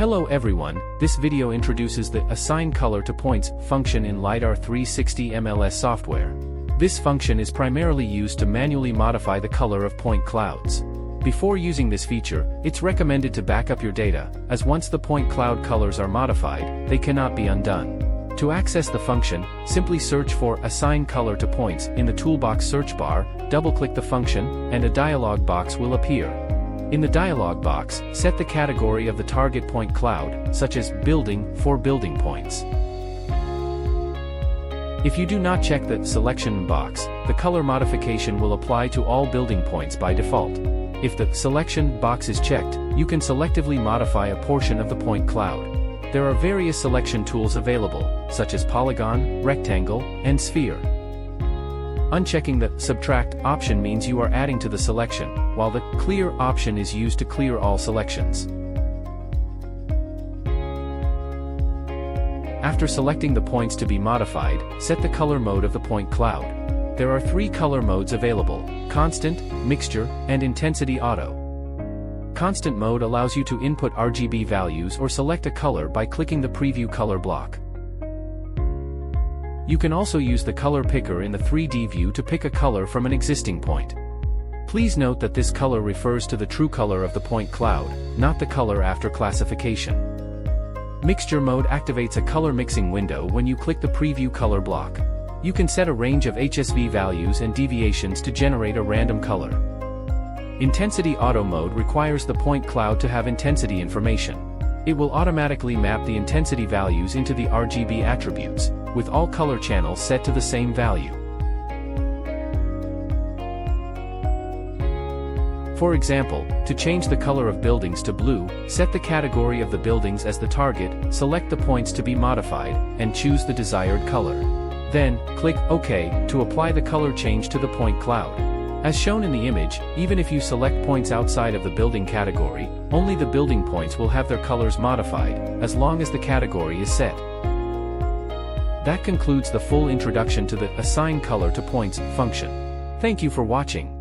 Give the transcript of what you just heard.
Hello everyone, this video introduces the Assign Color to Points function in LiDAR 360 MLS software. This function is primarily used to manually modify the color of point clouds. Before using this feature, it's recommended to back up your data, as once the point cloud colors are modified, they cannot be undone. To access the function, simply search for Assign Color to Points in the toolbox search bar, double-click the function, and a dialog box will appear. In the dialog box, set the category of the target point cloud, such as Building, for building points. If you do not check the Selection box, the color modification will apply to all building points by default. If the Selection box is checked, you can selectively modify a portion of the point cloud. There are various selection tools available, such as Polygon, Rectangle, and Sphere. Unchecking the Subtract option means you are adding to the selection, while the Clear option is used to clear all selections. After selecting the points to be modified, set the color mode of the point cloud. There are 3 color modes available: Constant, Mixture, and Intensity Auto. Constant mode allows you to input RGB values or select a color by clicking the Preview color block. You can also use the color picker in the 3D view to pick a color from an existing point. Please note that this color refers to the true color of the point cloud, not the color after classification. Mixture mode activates a color mixing window when you click the Preview color block. You can set a range of HSV values and deviations to generate a random color. Intensity Auto mode requires the point cloud to have intensity information. It will automatically map the intensity values into the RGB attributes, with all color channels set to the same value. For example, to change the color of buildings to blue, set the category of the buildings as the target, select the points to be modified, and choose the desired color. Then, click OK to apply the color change to the point cloud. As shown in the image, even if you select points outside of the building category, only the building points will have their colors modified, as long as the category is set. That concludes the full introduction to the Assign Color to Points function. Thank you for watching.